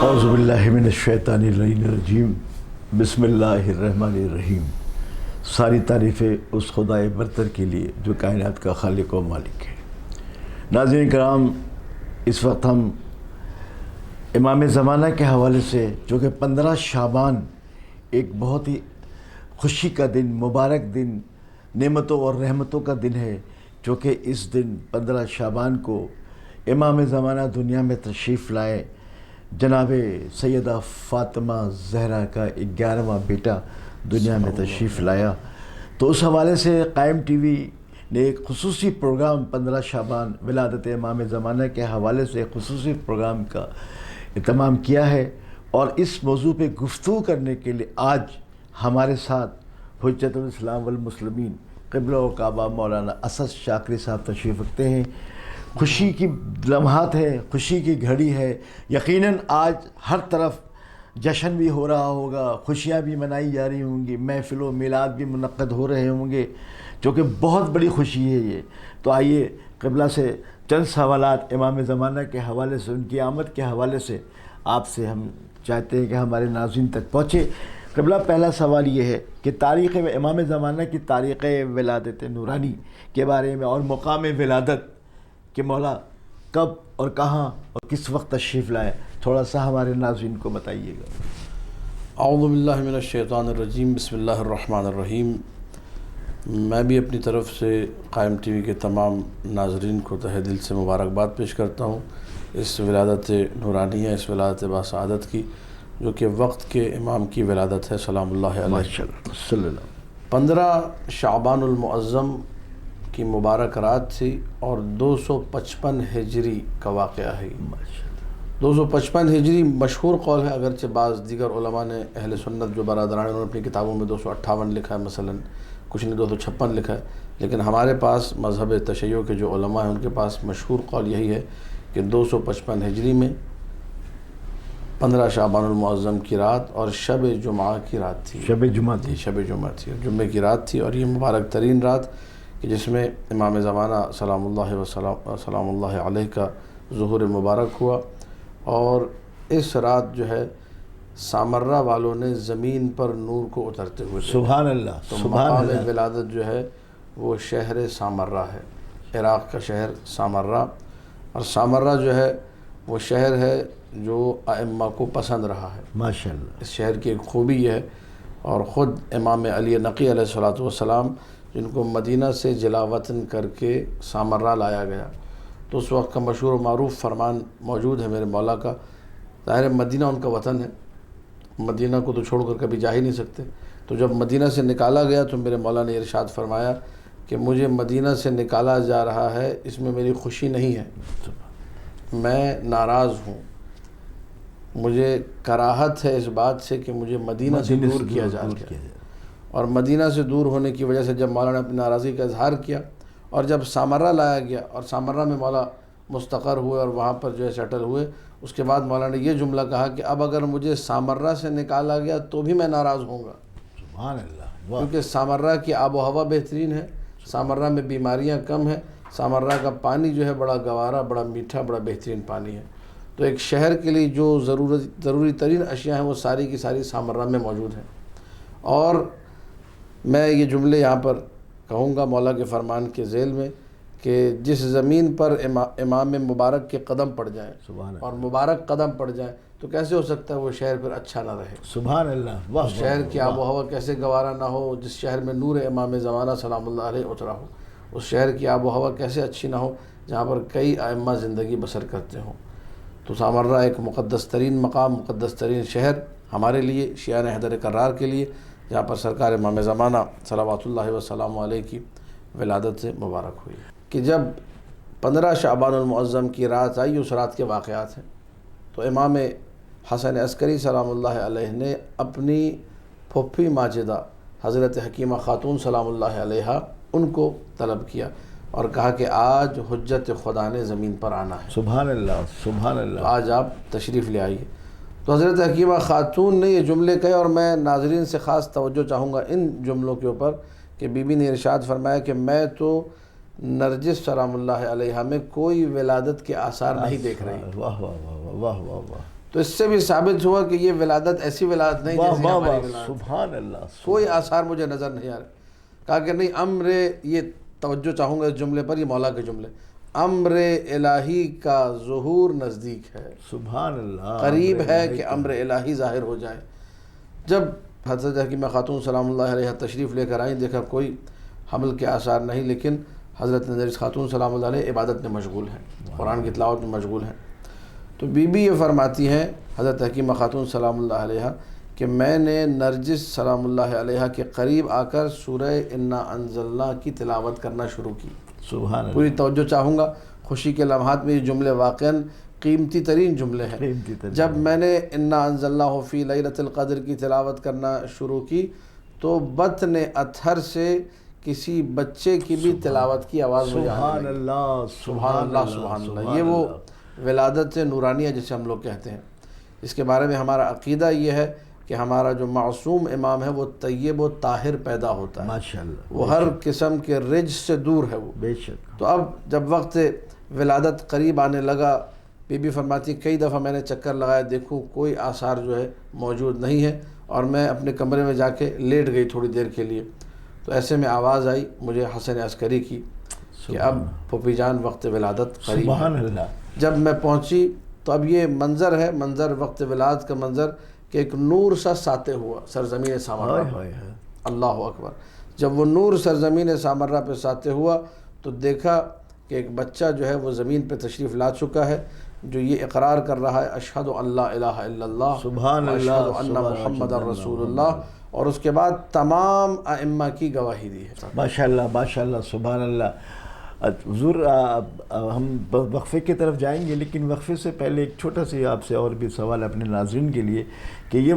اعوذ باللہ من الشیطان الرجیم، بسم اللہ الرحمن الرحیم۔ ساری تعریفیں اس خدائے برتر کے لیے جو کائنات کا خالق و مالک ہے۔ ناظرین کرام، اس وقت ہم امام زمانہ کے حوالے سے، جو کہ 15 شعبان ایک بہت ہی خوشی کا دن، مبارک دن، نعمتوں اور رحمتوں کا دن ہے، جو کہ اس دن 15 شعبان کو امام زمانہ دنیا میں تشریف لائے، جناب سیدہ فاطمہ زہرا کا 11واں بیٹا دنیا میں تشریف لایا۔ تو اس حوالے سے قائم ٹی وی نے ایک خصوصی پروگرام 15 شعبان ولادت امام زمانہ کے حوالے سے ایک خصوصی پروگرام کا اہتمام کیا ہے، اور اس موضوع پہ گفتگو کرنے کے لیے آج ہمارے ساتھ حجت الاسلام والمسلمین قبلہ و کعبہ مولانا اسد شاکری صاحب تشریف رکھتے ہیں۔ خوشی کی لمحات ہے، خوشی کی گھڑی ہے، یقیناً آج ہر طرف جشن بھی ہو رہا ہوگا، خوشیاں بھی منائی جا رہی ہوں گی، محفل و میلاد بھی منعقد ہو رہے ہوں گے، جو کہ بہت بڑی خوشی ہے یہ۔ تو آئیے قبلہ سے چند سوالات امام زمانہ کے حوالے سے، ان کی آمد کے حوالے سے آپ سے ہم چاہتے ہیں کہ ہمارے ناظرین تک پہنچے۔ قبلہ، پہلا سوال یہ ہے کہ تاریخ امام زمانہ کی تاریخ ولادت نورانی کے بارے میں اور مقام ولادت کہ مولا کب اور کہاں اور کس وقت تشریف لائے، تھوڑا سا ہمارے ناظرین کو بتائیے گا۔ اعوذ باللہ من الشیطان الرجیم، بسم اللہ الرحمن الرحیم۔ میں بھی اپنی طرف سے قائم ٹی وی کے تمام ناظرین کو تہہ دل سے مبارکباد پیش کرتا ہوں اس ولادت نورانیہ، اس ولادت باسعادت کی، جو کہ وقت کے امام کی ولادت ہے سلام اللہ علیہ۔ ماشاءاللہ، صلی اللہ۔ 15 شعبان المعظم کی مبارک رات تھی اور 255 ہجری کا واقعہ ہے۔ 255 ہجری مشہور قول ہے، اگرچہ بعض دیگر علماء نے، اہل سنت جو برادران، انہوں نے اپنی کتابوں میں 258 لکھا ہے، مثلا کچھ نے 256 لکھا ہے، لیکن ہمارے پاس مذہب تشیع کے جو علماء ہیں ان کے پاس مشہور قول یہی ہے کہ 255 ہجری میں 15 شعبان المعظم کی رات اور شب جمعہ کی رات تھی۔ شب جمعہ تھی، شب جمعہ تھی، جمعے کی رات تھی، اور یہ مبارک ترین رات کہ جس میں امام زمانہ سلام اللہ علیہ کا ظہور مبارک ہوا، اور اس رات جو ہے سامرہ والوں نے زمین پر نور کو اترتے ہوئے دیکھا۔ سبحان اللہ، تو سبحان مقام اللہ۔ ولادت جو ہے وہ شہر سامرہ ہے، عراق کا شہر سامرہ، اور سامرہ جو ہے وہ شہر ہے جو ائمہ کو پسند رہا ہے۔ ماشاءاللہ، اس شہر کی ایک خوبی یہ ہے، اور خود امام علی نقی علیہ السلام جن کو مدینہ سے جلا وطن کر کے سامرہ لایا گیا، تو اس وقت کا مشہور و معروف فرمان موجود ہے میرے مولا کا، ظاہر مدینہ ان کا وطن ہے، مدینہ کو تو چھوڑ کر کبھی جا ہی نہیں سکتے، تو جب مدینہ سے نکالا گیا تو میرے مولا نے ارشاد فرمایا کہ مجھے مدینہ سے نکالا جا رہا ہے، اس میں میری خوشی نہیں ہے، میں ناراض ہوں، مجھے کراہت ہے اس بات سے کہ مجھے مدینہ سے دور کیا جا رہا ہے۔ اور مدینہ سے دور ہونے کی وجہ سے جب مولا نے اپنی ناراضی کا اظہار کیا، اور جب سامرہ لایا گیا اور سامرہ میں مولا مستقر ہوئے اور وہاں پر جو ہے سیٹل ہوئے، اس کے بعد مولا نے یہ جملہ کہا کہ اب اگر مجھے سامرہ سے نکالا گیا تو بھی میں ناراض ہوں گا، سبحان اللہ، کیونکہ سامرہ کی آب و ہوا بہترین ہے، سامرہ میں بیماریاں کم ہیں، سامرہ کا پانی جو ہے بڑا گوارا، بڑا میٹھا، بڑا بہترین پانی ہے۔ تو ایک شہر کے لیے جو ضروری ترین اشیاء ہیں وہ ساری کی ساری سامرہ میں موجود ہیں۔ اور میں یہ جملے یہاں پر کہوں گا مولا کے فرمان کے ذیل میں کہ جس زمین پر امام مبارک کے قدم پڑ جائیں اور مبارک قدم پڑ جائیں تو کیسے ہو سکتا ہے وہ شہر پھر اچھا نہ رہے، سبحان اللہ، واہ، شہر کی آب و ہوا کیسے گوارا نہ ہو، جس شہر میں نور امام زمانہ سلام اللہ علیہ اترا ہو، اس شہر کی آب و ہوا کیسے اچھی نہ ہو جہاں پر کئی ائمہ زندگی بسر کرتے ہوں۔ تو سامرہ ایک مقدس ترین مقام، مقدس ترین شہر ہمارے لیے، شیعان حیدر کرار کے لیے، جہاں پر سرکار امام زمانہ صلوات اللہ وسلام علیہ کی ولادت سے مبارک ہوئی کہ جب 15 شعبان المعظم کی رات آئی، اس رات کے واقعات ہیں۔ تو امام حسن عسکری سلام اللہ علیہ نے اپنی پھوپھی ماجدہ حضرت حکیمہ خاتون سلام اللہ علیہ ان کو طلب کیا اور کہا کہ آج حجت خدا نے زمین پر آنا ہے، سبحان اللہ، سبحان تو اللہ۔ آج آپ تشریف لے آئیے۔ تو حضرت حکیمہ خاتون نے یہ جملے کہے، اور میں ناظرین سے خاص توجہ چاہوں گا ان جملوں کے اوپر کہ بی بی نے ارشاد فرمایا کہ میں تو نرجس سلام اللہ علیہا میں کوئی ولادت کے آثار نہیں دیکھ رہی۔ واہ واہ واہ واہ واہ واہ تو اس سے بھی ثابت ہوا کہ یہ ولادت ایسی ولادت نہیں واہ جیسی واہ ہماری واہ، ولادت، سبحان اللہ۔ کوئی آثار مجھے نظر نہیں آ رہے۔ کہا کہ نہیں، امر، یہ توجہ چاہوں گا اس جملے پر، یہ مولا کے جملے، امر الہی کا ظہور نزدیک ہے، سبحان اللہ، قریب ہے کہ امر الہی ظاہر ہو جائے۔ جب حضرت حکیمہ خاتون سلام اللہ علیہ تشریف لے کر آئیں، دیکھا کوئی حمل کے آثار نہیں، لیکن حضرت نرجس خاتون سلام اللہ علیہ عبادت میں مشغول ہیں، قرآن کی تلاوت میں مشغول ہیں۔ تو بی بی یہ فرماتی ہیں حضرت حکیمہ خاتون سلام اللہ علیہ کہ میں نے نرجس سلام اللہ علیہ کے قریب آ کر سورہ انا انزلنا کی تلاوت کرنا شروع کی۔ سبحان اللہ، پوری توجہ چاہوں گا، خوشی کے لمحات میں یہ جملے واقعاً قیمتی ترین جملے ہیں۔ قیمتی ترین۔ جب میں نے انا انزلناہ فی لیلۃ القدر کی تلاوت کرنا شروع کی تو بطن اطہر سے کسی بچے کی بھی تلاوت کی آواز مجھے آنے سبحان لگی۔ اللہ، سبحان اللہ، سبحان اللہ۔ یہ وہ ولادت نورانیہ جسے ہم لوگ کہتے ہیں، اس کے بارے میں ہمارا عقیدہ یہ ہے کہ ہمارا جو معصوم امام ہے وہ طیب و طاہر پیدا ہوتا ہے، ماشاءاللہ، وہ ہر قسم کے رجس سے دور ہے وہ۔ بے شک۔ تو اب جب وقت ولادت قریب آنے لگا، بی بی فرماتی کئی دفعہ میں نے چکر لگایا، دیکھوں کوئی آثار جو ہے موجود نہیں ہے، اور میں اپنے کمرے میں جا کے لیٹ گئی تھوڑی دیر کے لیے۔ تو ایسے میں آواز آئی مجھے حسن عسکری کی کہ اب پھوپھی جان وقت ولادت قریب ہے۔ سبحان اللہ۔ جب میں پہنچی تو اب یہ منظر ہے، منظر وقت ولادت کا منظر کہ ایک نور سا ساطع ہوا سرزمین سامرہ پر۔ اللہ اکبر۔ جب وہ نور سرزمین سامرہ پہ ساطع ہوا تو دیکھا کہ ایک بچہ جو ہے وہ زمین پہ تشریف لا چکا ہے، جو یہ اقرار کر رہا ہے اشہد ان لا الہ الا اللہ، سبحان اللہ، اشہد ان محمد رسول اللہ، اور اس کے بعد تمام ائمہ کی گواہی دی ہے۔ ماشاءاللہ، ماشاءاللہ، سبحان اللہ۔ حضور ہم وقفے کی طرف جائیں گے، لیکن وقفے سے پہلے ایک چھوٹا سی آپ سے اور بھی سوال اپنے ناظرین کے لیے کہ یہ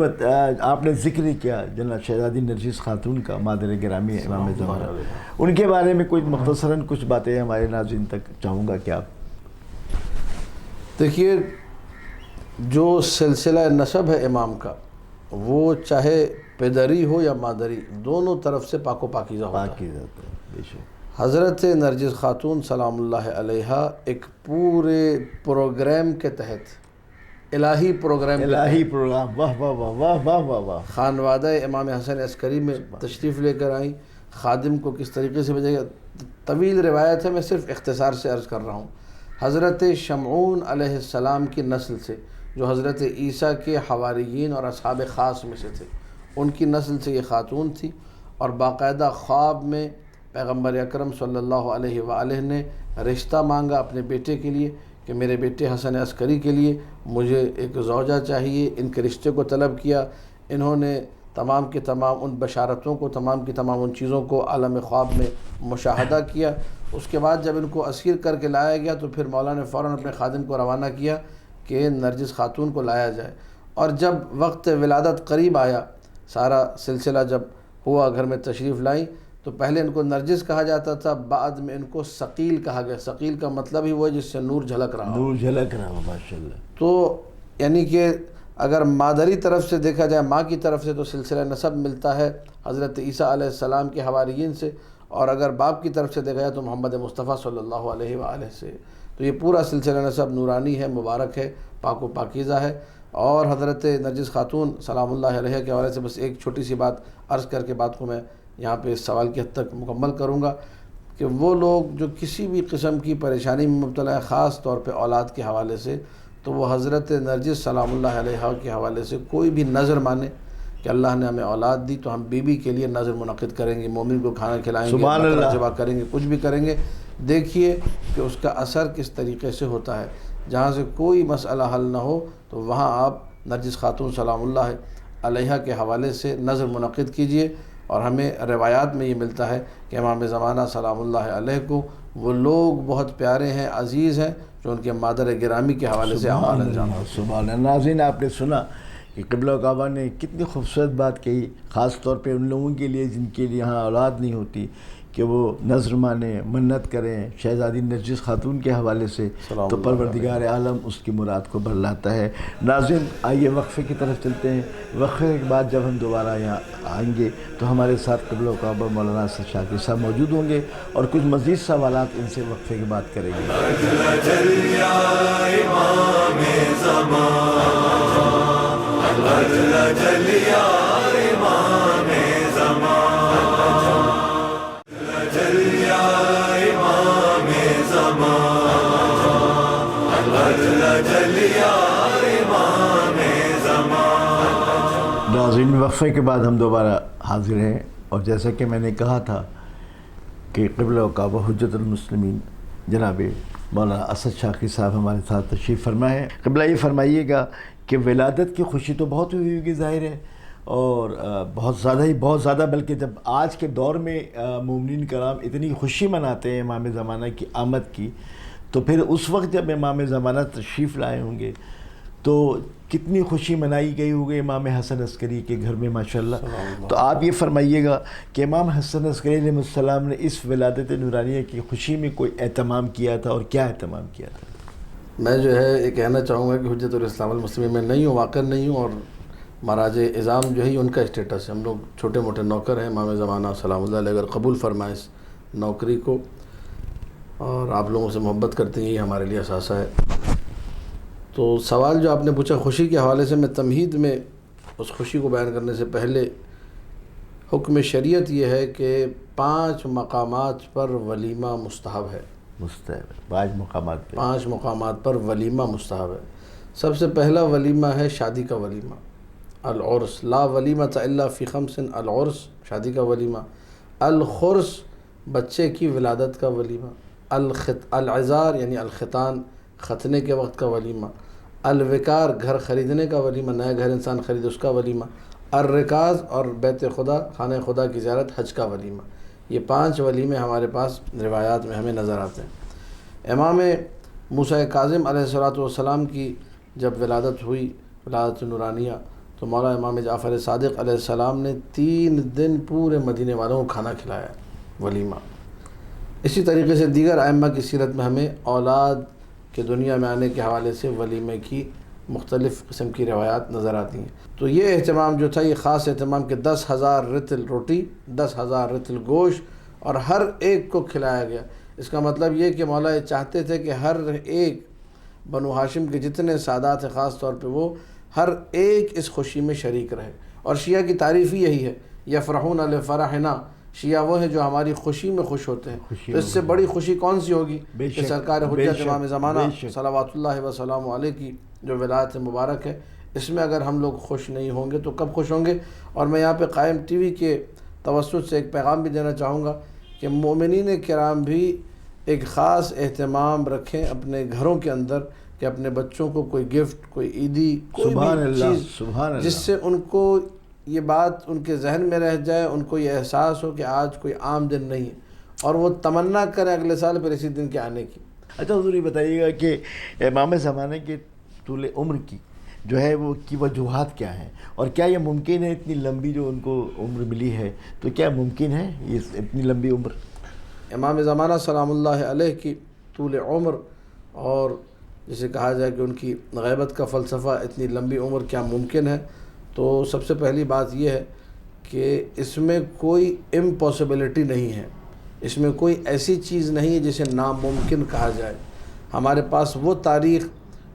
آپ نے ذکر کیا جناب شہزادی نرجس خاتون کا، مادر گرامی امام زمانہ، ان کے بارے میں کوئی مختصراً کچھ باتیں ہمارے ناظرین تک چاہوں گا کہ آپ۔ دیکھیے، جو سلسلہ نسب ہے امام کا، وہ چاہے پدری ہو یا مادری، دونوں طرف سے پاک و پاکیزہ ہوتا ہے۔ پاکیزہ ہوتا ہے، بے شک۔ حضرت نرجس خاتون سلام اللہ علیہ ایک پورے پروگرام کے تحت، الہی پروگرام کے الہی پروگرام، واہ واہ واہ واہ واہ واہ واہ، خانوادہ امام حسن عسکری میں تشریف لے کر آئیں، خادم کو کس طریقے سے بھیجا گیا، طویل روایت ہے، میں صرف اختصار سے عرض کر رہا ہوں۔ حضرت شمعون علیہ السلام کی نسل سے، جو حضرت عیسیٰ کے حواریین اور اصحاب خاص میں سے تھے، ان کی نسل سے یہ خاتون تھی، اور باقاعدہ خواب میں پیغمبر اکرم صلی اللہ علیہ وآلہ نے رشتہ مانگا اپنے بیٹے کے لیے کہ میرے بیٹے حسن عسکری کے لیے مجھے ایک زوجہ چاہیے، ان کے رشتے کو طلب کیا۔ انہوں نے تمام کے تمام ان بشارتوں کو، تمام کی تمام ان چیزوں کو عالم خواب میں مشاہدہ کیا۔ اس کے بعد جب ان کو اسیر کر کے لایا گیا تو پھر مولا نے فوراً اپنے خادم کو روانہ کیا کہ نرجس خاتون کو لایا جائے، اور جب وقت ولادت قریب آیا، سارا سلسلہ جب ہوا، گھر میں تشریف لائیں، تو پہلے ان کو نرجس کہا جاتا تھا، بعد میں ان کو ثقیل کہا گیا۔ ثقیل کا مطلب ہی وہ ہے جس سے نور جھلک رہا ہو، نور جھلک رہا ہو، ماشاءاللہ۔ تو یعنی کہ اگر مادری طرف سے دیکھا جائے، ماں کی طرف سے، تو سلسلہ نسب ملتا ہے حضرت عیسیٰ علیہ السلام کے حواریین سے، اور اگر باپ کی طرف سے دیکھا جائے تو محمد مصطفیٰ صلی اللہ علیہ وآلہ سے۔ تو یہ پورا سلسلہ نسب نورانی ہے، مبارک ہے، پاک و پاکیزہ ہے۔ اور حضرت نرجس خاتون سلام اللہ علیہ کے حوالے سے بس ایک چھوٹی سی بات عرض کر کے بات کو میں یہاں پہ اس سوال کی حد تک مکمل کروں گا کہ وہ لوگ جو کسی بھی قسم کی پریشانی میں مبتلا ہے، خاص طور پہ اولاد کے حوالے سے، تو وہ حضرت نرجس سلام اللہ علیہ کے حوالے سے کوئی بھی نظر مانے کہ اللہ نے ہمیں اولاد دی تو ہم بیوی کے لیے نظر منعقد کریں گے، مومن کو کھانا کھلائیں گے، بکرا ذبح کریں گے، کچھ بھی کریں گے۔ دیکھیے کہ اس کا اثر کس طریقے سے ہوتا ہے۔ جہاں سے کوئی مسئلہ حل نہ ہو تو وہاں آپ نرجس خاتون سلام اللہ علیہ کے حوالے سے نظر منعقد کیجئے۔ اور ہمیں روایات میں یہ ملتا ہے کہ امام زمانہ سلام اللہ علیہ کو وہ لوگ بہت پیارے ہیں، عزیز ہیں، جو ان کے مادر گرامی کے حوالے سے اعمال انجام۔ سبحان اللہ۔ ناظرین، آپ نے سنا کہ قبلہ کعبہ نے کتنی خوبصورت بات کہی، خاص طور پہ ان لوگوں کے لیے جن کے لیے یہاں اولاد نہیں ہوتی، کہ وہ نظر مانیں، منت کریں شہزادی نرجس خاتون کے حوالے سے، تو پروردگار عالم اس کی مراد کو برلاتا ہے۔ ناظرین آئیے وقفے کی طرف چلتے ہیں۔ وقفے کے بعد جب ہم دوبارہ یہاں آئیں گے تو ہمارے ساتھ قبلہ و کعبہ مولانا اسد شاکر صاحب موجود ہوں گے اور کچھ مزید سوالات ان سے وقفے کے بعد کریں گے۔ ناظرین وقفے کے بعد ہم دوبارہ حاضر ہیں، اور جیسا کہ میں نے کہا تھا کہ قبلہ و کعبہ حجت المسلمین جناب مولانا اسد شاکر صاحب ہمارے ساتھ تشریف فرما ہے۔ قبلہ یہ فرمائیے گا کہ ولادت کی خوشی تو بہت ہوئی ہوگی ظاہر ہے، اور بہت زیادہ بلکہ جب آج کے دور میں مومنین کرام اتنی خوشی مناتے ہیں امام زمانہ کی آمد کی، تو پھر اس وقت جب امام زمانہ تشریف لائے ہوں گے تو کتنی خوشی منائی گئی ہوگی امام حسن عسکری کے گھر میں ماشاءاللہ۔ تو آپ یہ فرمائیے گا کہ امام حسن عسکری علیہ السلام نے اس ولادت نورانیہ کی خوشی میں کوئی اہتمام کیا تھا، اور کیا اہتمام کیا تھا؟ میں جو ہے یہ کہنا چاہوں گا کہ حجت الاسلام المسلمین میں نہیں ہوں، واقع نہیں ہوں، اور مہاراج اعظام جو ہے ان کا اسٹیٹس ہے، ہم لوگ چھوٹے موٹے نوکر ہیں۔ امام زمانہ سلام اللہ علیہ اگر قبول فرمائے اس نوکری کو اور آپ لوگوں سے محبت کرتے ہیں، یہ ہمارے لیے اثاثہ ہے۔ تو سوال جو آپ نے پوچھا خوشی کے حوالے سے، میں تمہید میں اس خوشی کو بیان کرنے سے پہلے حکم شریعت یہ ہے کہ 5 مقامات پر ولیمہ مستحب ہے۔ 5 مقامات پہ 5 مقامات پر ولیمہ مستحب ہے۔ سب سے پہلا ولیمہ ہے شادی کا ولیمہ، العرس، لا ولیمۃ الا فی 5، العرس شادی کا ولیمہ، الخرس بچے کی ولادت کا ولیمہ، العزار یعنی الختان ختنے کے وقت کا ولیمہ، الوقار گھر خریدنے کا ولیمہ، نیا گھر انسان خرید اس کا ولیمہ، الرکاز اور بیت خدا خانہ خدا کی زیارت حج کا ولیمہ۔ یہ 5 ولیمے ہمارے پاس روایات میں ہمیں نظر آتے ہیں۔ امام موسیٰ کاظم علیہ السلام کی جب ولادت ہوئی، ولادت نورانیہ، تو مولا امام جعفر صادق علیہ السلام نے 3 دن پورے مدینے والوں کو کھانا کھلایا، ولیمہ۔ اسی طریقے سے دیگر ائمہ کی سیرت میں ہمیں اولاد کے دنیا میں آنے کے حوالے سے ولیمے کی مختلف قسم کی روایات نظر آتی ہیں۔ تو یہ اہتمام جو تھا، یہ خاص اہتمام کہ 10,000 رطل روٹی، 10,000 رطل گوشت اور ہر ایک کو کھلایا گیا۔ اس کا مطلب یہ کہ مولا یہ چاہتے تھے کہ ہر ایک بنو ہاشم کے جتنے سادات ہیں، خاص طور پہ وہ ہر ایک اس خوشی میں شریک رہے۔ اور شیعہ کی تعریف ہی یہی ہے، یفرحون لفرحنا، شیعہ وہ ہیں جو ہماری خوشی میں خوش ہوتے ہیں۔ تو اس سے بڑی خوشی کون سی ہوگی کہ سرکار حجت امام زمانہ صلوات اللہ وسلام علیہ کی جو ولادت مبارک ہے، اس میں اگر ہم لوگ خوش نہیں ہوں گے تو کب خوش ہوں گے؟ اور میں یہاں پہ قائم ٹی وی کے توسط سے ایک پیغام بھی دینا چاہوں گا کہ مومنین کرام بھی ایک خاص اہتمام رکھیں اپنے گھروں کے اندر کہ اپنے بچوں کو کوئی گفٹ، کوئی عیدی، کوئی بھی چیز جس سے ان کو یہ بات ان کے ذہن میں رہ جائے، ان کو یہ احساس ہو کہ آج کوئی عام دن نہیں ہے، اور وہ تمنا کریں اگلے سال پھر اسی دن کے آنے کی۔ اچھا حضور یہ بتائیے گا کہ امام زمانے کے طول عمر کی جو ہے وہ کی وجوہات کیا ہیں، اور کیا یہ ممکن ہے اتنی لمبی جو ان کو عمر ملی ہے، تو کیا ممکن ہے یہ اتنی لمبی عمر؟ امام زمانہ سلام اللہ علیہ کی طول عمر، اور جسے کہا جائے کہ ان کی غیبت کا فلسفہ، اتنی لمبی عمر کیا ممکن ہے؟ تو سب سے پہلی بات یہ ہے کہ اس میں کوئی امپاسبلٹی نہیں ہے، اس میں کوئی ایسی چیز نہیں ہے جسے ناممکن کہا جائے۔ ہمارے پاس وہ تاریخ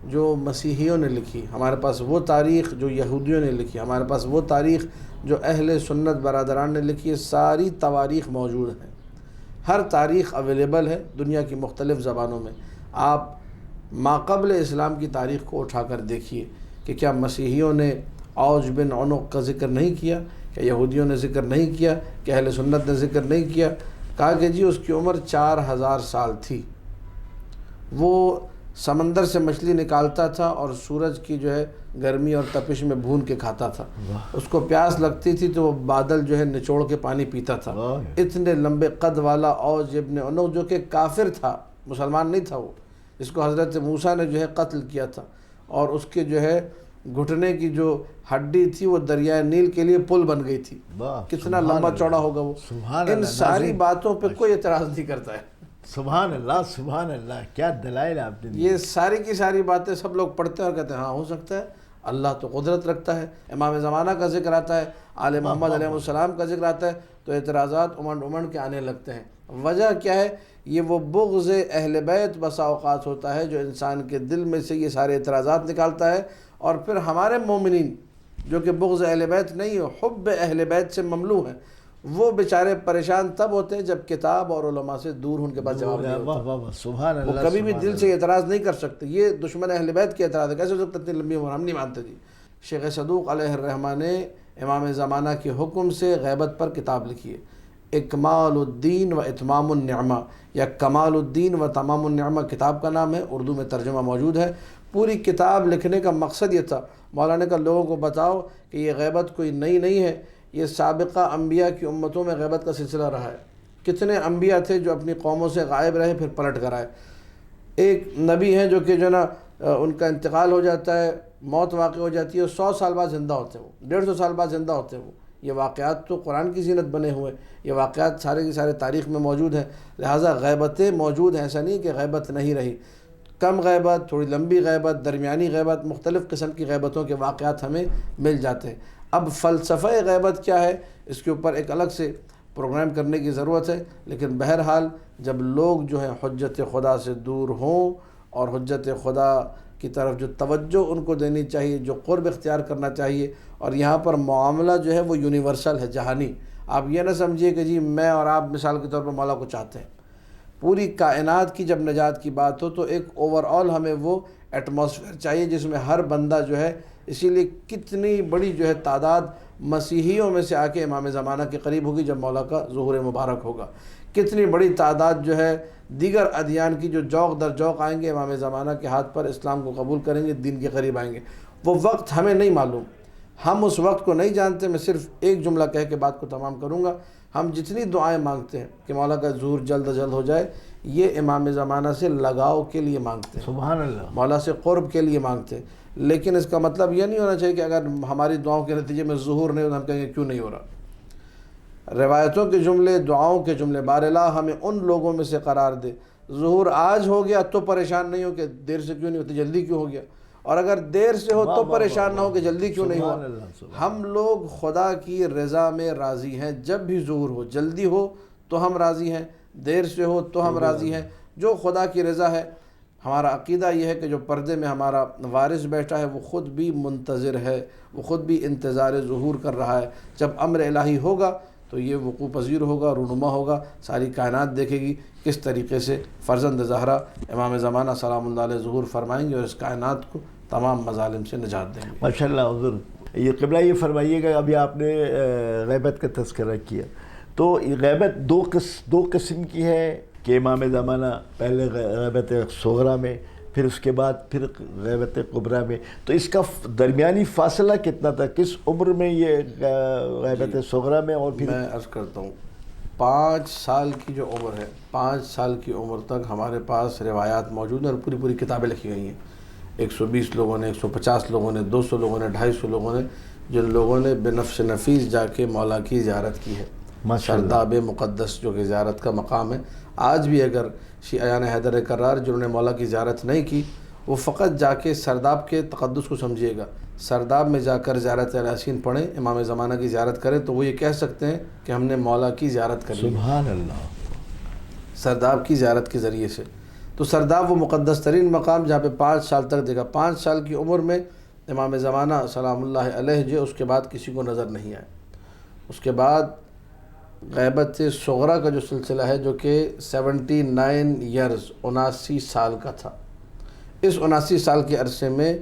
جو مسیحیوں نے لکھی، ہمارے پاس وہ تاریخ جو یہودیوں نے لکھی، ہمارے پاس وہ تاریخ جو اہل سنت برادران نے لکھی، ساری تواریخ موجود ہیں، ہر تاریخ اویلیبل ہے دنیا کی مختلف زبانوں میں۔ آپ ماقبل اسلام کی تاریخ کو اٹھا کر دیکھیے کہ کیا مسیحیوں نے عوج بن عنق کا ذکر نہیں کیا، کیا یہودیوں نے ذکر نہیں کیا، کہ اہل سنت نے ذکر نہیں کیا؟ کہا کہ جی اس کی عمر 4000 سال تھی، وہ سمندر سے مچھلی نکالتا تھا اور سورج کی جو ہے گرمی اور تپش میں بھون کے کھاتا تھا، اس کو پیاس لگتی تھی تو وہ بادل جو ہے نچوڑ کے پانی پیتا تھا۔ اتنے لمبے قد والا عوج ابن عنق جو کہ کافر تھا، مسلمان نہیں تھا وہ، جس کو حضرت موسیٰ نے جو ہے قتل کیا تھا، اور اس کے جو ہے گھٹنے کی جو ہڈی تھی وہ دریائے نیل کے لیے پل بن گئی تھی. کتنا لمبا چوڑا ہوگا وہ. ان ساری باتوں پہ کوئی اعتراض نہیں کرتا ہے. سبحان اللہ, کیا دلائل آپ نے. یہ ساری کی ساری باتیں سب لوگ پڑھتے ہیں اور کہتے ہیں ہاں ہو سکتا ہے, اللہ تو قدرت رکھتا ہے. امام زمانہ کا ذکر آتا ہے, آل محمد علیہ السلام کا ذکر آتا ہے, تو اعتراضات امنڈ کے آنے لگتے ہیں. وجہ کیا ہے؟ یہ وہ بغض اہل بیت بسا اوقات ہوتا ہے جو انسان کے دل میں سے یہ سارے اعتراضات نکالتا ہے, اور پھر ہمارے مومنین جو کہ بغض اہل بیت نہیں ہو, حب اہل بیت سے مملو ہیں, وہ بیچارے پریشان تب ہوتے ہیں جب کتاب اور علماء سے دور ان کے پاس جواب نہیں ہوتا. سبحان اللہ. وہ کبھی بھی دل سے اعتراض نہیں کر سکتے. یہ دشمن اہل بیت کے اعتراض ہے. کیسے ہو سکتا ہے اتنی لمبی عمر؟ ہم نہیں مانتے جی. شیخ صدوق علیہ الرحمہ نے امام زمانہ کے حکم سے غیبت پر کتاب لکھی ہے, اکمال الدین و اتمام النعمہ, یا کمال الدین و تمام النعمہ کتاب کا نام ہے. اردو میں ترجمہ موجود ہے. پوری کتاب لکھنے کا مقصد یہ تھا, مولانا کا لوگوں کو بتاؤ کہ یہ غیبت کوئی نئی نہیں ہے, یہ سابقہ انبیاء کی امتوں میں غیبت کا سلسلہ رہا ہے. کتنے انبیاء تھے جو اپنی قوموں سے غائب رہے پھر پلٹ کر آئے. ایک نبی ہیں جو کہ جو نا ان کا انتقال ہو جاتا ہے, موت واقع ہو جاتی ہے, 100 سال بعد زندہ ہوتے ہیں وہ, 150 سال بعد زندہ ہوتے ہیں وہ. یہ واقعات تو قرآن کی زینت بنے ہوئے, یہ واقعات سارے کے سارے تاریخ میں موجود ہیں. لہٰذا غیبتیں موجود ہیں, ایسا نہیں کہ غیبت نہیں رہی. کم غیبت, تھوڑی لمبی غیبت, درمیانی غیبت, مختلف قسم کی غیبتوں کے واقعات ہمیں مل جاتے ہیں. اب فلسفہ غیبت کیا ہے, اس کے اوپر ایک الگ سے پروگرام کرنے کی ضرورت ہے. لیکن بہرحال جب لوگ جو ہیں حجت خدا سے دور ہوں, اور حجت خدا کی طرف جو توجہ ان کو دینی چاہیے, جو قرب اختیار کرنا چاہیے, اور یہاں پر معاملہ جو ہے وہ یونیورسل ہے, جہانی. آپ یہ نہ سمجھیے کہ جی میں اور آپ مثال کے طور پر مولا کو چاہتے ہیں. پوری کائنات کی جب نجات کی بات ہو تو ایک اوور آل ہمیں وہ ایٹماسفیئر چاہیے جس میں ہر بندہ جو ہے, اسی لیے کتنی بڑی جو ہے تعداد مسیحیوں میں سے آ کے امام زمانہ کے قریب ہوگی جب مولا کا ظہور مبارک ہوگا. کتنی بڑی تعداد جو ہے دیگر ادیان کی جو جوق در جوق آئیں گے امام زمانہ کے ہاتھ پر, اسلام کو قبول کریں گے, دین کے قریب آئیں گے. وہ وقت ہمیں نہیں معلوم, ہم اس وقت کو نہیں جانتے. میں صرف ایک جملہ کہہ کے بات کو تمام کروں گا. ہم جتنی دعائیں مانگتے ہیں کہ مولا کا ظہور جلد از جلد ہو جائے, یہ امام زمانہ سے لگاؤ کے لیے مانگتے ہیں, سبحان اللہ, مولا سے قرب کے لیے مانگتے ہیں. لیکن اس کا مطلب یہ نہیں ہونا چاہیے کہ اگر ہماری دعاؤں کے نتیجے میں ظہور نہیں ہو تو ہم کہیں گے کیوں نہیں ہو رہا. روایتوں کے جملے, دعاؤں کے جملے, بار الہ ہمیں ان لوگوں میں سے قرار دے. ظہور آج ہو گیا تو پریشان نہیں ہو کہ دیر سے کیوں نہیں ہوتی, جلدی کیوں ہو گیا, اور اگر دیر سے ہو تو پریشان نہ ہو کہ جلدی کیوں نہیں ہوا. ہم لوگ خدا کی رضا میں راضی ہیں. جب بھی ظہور ہو, جلدی ہو تو ہم راضی ہیں, دیر سے ہو تو ہم راضی ہیں. جو خدا کی رضا ہے. ہمارا عقیدہ یہ ہے کہ جو پردے میں ہمارا وارث بیٹھا ہے وہ خود بھی منتظر ہے, وہ خود بھی انتظار ظہور کر رہا ہے. جب امر الہی ہوگا تو یہ وقوع پذیر ہوگا, رونما ہوگا, ساری کائنات دیکھے گی کس طریقے سے فرزند زہرا امام زمانہ سلام اللہ علیہ ظہور فرمائیں گے اور اس کائنات کو تمام مظالم سے نجات دیں گے. ماشاءاللہ حضور. یہ قبلہ یہ فرمائیے گا, ابھی آپ نے غیبت کا تذکرہ کیا, تو یہ غیبت دو قسم کی ہے کہ امام زمانہ پہلے غیبت صغریٰ میں, پھر اس کے بعد پھر غیبت کبریٰ میں. تو اس کا درمیانی فاصلہ کتنا تھا, کس عمر میں یہ غیبت صغریٰ میں, اور پھر میں عرض کرتا ہوں 5 سال کی جو عمر ہے, 5 سال کی عمر تک ہمارے پاس روایات موجود ہیں اور پوری کتابیں لکھی گئی ہیں. 120 لوگوں نے, 150 لوگوں نے, 200 لوگوں نے, 250 لوگوں نے, جن لوگوں نے بے نفس نفیس جا کے مولا کی زیارت کی ہے. سرداب مقدس جو کہ زیارت کا مقام ہے. آج بھی اگر شیعیان حیدر کرار جنہوں نے مولا کی زیارت نہیں کی, وہ فقط جا کے سرداب کے تقدس کو سمجھیے گا. سرداب میں جا کر زیارت یاسین پڑھیں, امام زمانہ کی زیارت کریں, تو وہ یہ کہہ سکتے ہیں کہ ہم نے مولا کی زیارت کری. سبحان اللہ. سرداب کی زیارت کے ذریعے سے. تو سرداب وہ مقدس ترین مقام جہاں پہ 5 سال تک دیکھا. 5 سال کی عمر میں امام زمانہ سلام اللہ علیہ جو اس کے بعد کسی کو نظر نہیں آئے. اس کے بعد غیبت صغریٰ کا جو سلسلہ ہے جو کہ 79 ایئرز 79 سال کا تھا. اس 79 سال کے عرصے میں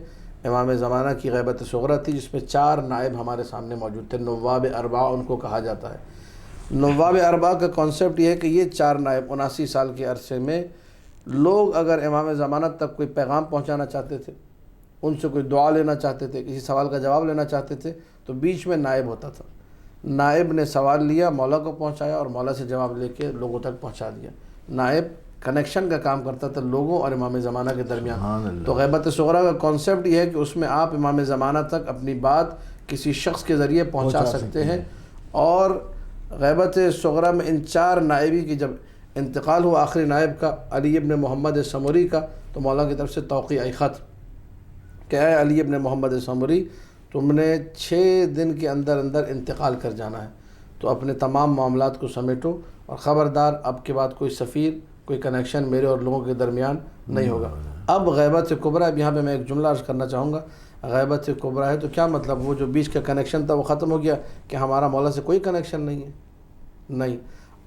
امام زمانہ کی غیبت صغریٰ تھی, جس میں 4 نائب ہمارے سامنے موجود تھے. نواب اربعہ ان کو کہا جاتا ہے. نواب اربعہ کا کانسیپٹ یہ ہے کہ یہ 4 نائب 79 سال کے عرصے میں لوگ اگر امام زمانہ تک کوئی پیغام پہنچانا چاہتے تھے, ان سے کوئی دعا لینا چاہتے تھے, کسی سوال کا جواب لینا چاہتے تھے, تو بیچ میں نائب ہوتا تھا. نائب نے سوال لیا, مولا کو پہنچایا, اور مولا سے جواب لے کے لوگوں تک پہنچا دیا. نائب کنیکشن کا کام کرتا تھا لوگوں اور امام زمانہ کے درمیان. سبحان اللہ. تو غیبت صغریٰ کا کانسیپٹ یہ ہے کہ اس میں آپ امام زمانہ تک اپنی بات کسی شخص کے ذریعے پہنچا سکتے ہیں. اور غیبت صغریٰ میں ان 4 نائبی کی جب انتقال ہوا آخری نائب کا علی ابن محمد سمری کا، تو مولا کی طرف سے توقیع آئی خط کہ اے علی ابن محمد سمری، تم نے 6 دن کے اندر اندر انتقال کر جانا ہے، تو اپنے تمام معاملات کو سمیٹو اور خبردار اب کے بعد کوئی سفیر، کوئی کنیکشن میرے اور لوگوں کے درمیان نہیں ہوگا. اب غیبت کبریٰ، اب یہاں پہ میں ایک جملہ عرض کرنا چاہوں گا. غیبت کبریٰ ہے تو کیا مطلب وہ جو بیچ کا کنیکشن تھا وہ ختم ہو گیا کہ ہمارا مولا سے کوئی کنیکشن نہیں ہے؟ نہیں.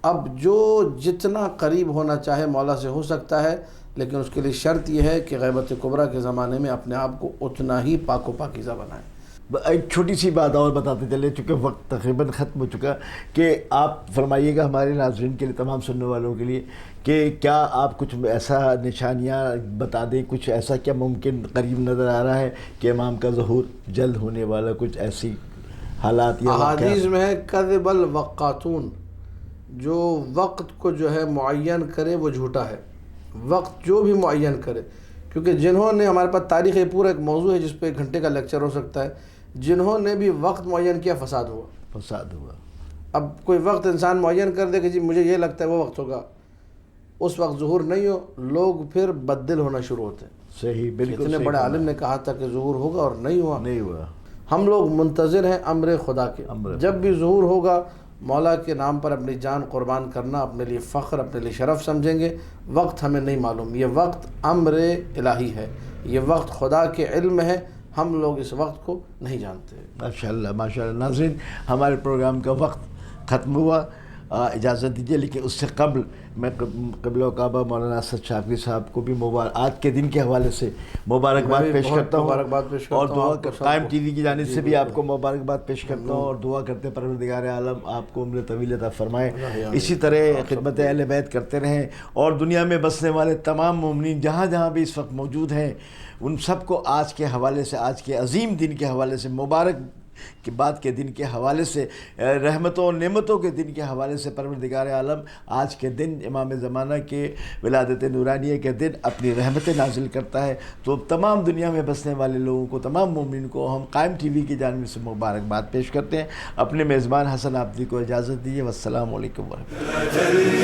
اب جو جتنا قریب ہونا چاہے مولا سے ہو سکتا ہے، لیکن اس کے لیے شرط یہ ہے کہ غیبت کبریٰ کے زمانے میں اپنے آپ کو اتنا ہی پاک و پاکیزہ بنائیں. ایک چھوٹی سی بات اور بتاتے چلے، چونکہ وقت تقریباً ختم ہو چکا، کہ آپ فرمائیے گا ہمارے ناظرین کے لیے، تمام سننے والوں کے لیے، کہ کیا آپ کچھ ایسا نشانیاں بتا دیں، کچھ ایسا کیا ممکن قریب نظر آ رہا ہے کہ امام کا ظہور جلد ہونے والا، کچھ ایسی حالات یا احادیث میں ہے کذب الوقاتون، جو وقت کو جو ہے معین کرے وہ جھوٹا ہے. وقت جو بھی معین کرے، کیونکہ جنہوں نے، ہمارے پاس تاریخ یہ پورا ایک موضوع ہے جس پہ 1 گھنٹے کا لیکچر ہو سکتا ہے، جنہوں نے بھی وقت معین کیا فساد ہوا. اب کوئی وقت انسان معین کر دے کہ جی مجھے یہ لگتا ہے وہ وقت ہوگا، اس وقت ظہور نہیں ہو، لوگ پھر بدل ہونا شروع ہوتے ہیں. صحیح، بالکل. اتنے بڑے عالم نے کہا تھا کہ ظہور ہوگا اور نہیں ہوا. ہم لوگ منتظر ہیں امر خدا کے. جب بھی ظہور ہوگا مولا کے نام پر اپنی جان قربان کرنا اپنے لیے فخر، اپنے لیے شرف سمجھیں گے. وقت ہمیں نہیں معلوم، یہ وقت امر الہی ہے، یہ وقت خدا کے علم ہے، ہم لوگ اس وقت کو نہیں جانتے. ماشاءاللہ ماشاءاللہ. ناظرین، ہمارے پروگرام کا وقت ختم ہوا، اجازت دیجیے، لیکن اس سے قبل میں قبلہ و کعبہ مولانا اسد شافعی صاحب کو بھی آج کے دن کے حوالے سے مبارکباد پیش کرتا ہوں، اور دعا قائم ٹی وی کی جانب سے بھی آپ کو مبارکباد پیش کرتا ہوں، اور دعا کرتے ہیں پروردگار عالم آپ کو عمر طویل عطا فرمائے. اسی طرح خدمت اہل بیت کرتے رہیں، اور دنیا میں بسنے والے تمام مومنین جہاں جہاں بھی اس وقت موجود ہیں ان سب کو آج کے حوالے سے، آج کے عظیم دن کے حوالے سے، مبارک کے بعد کے دن کے حوالے سے، رحمتوں اور نعمتوں کے دن کے حوالے سے، پروردگار عالم آج کے دن امام زمانہ کے ولادت نورانیہ کے دن اپنی رحمتیں نازل کرتا ہے. تو تمام دنیا میں بسنے والے لوگوں کو، تمام مومن کو ہم قائم ٹی وی کی جانب سے مبارکباد پیش کرتے ہیں. اپنے میزبان حسن آبدی کو اجازت دیجیے. والسلام علیکم ورحمۃ اللہ.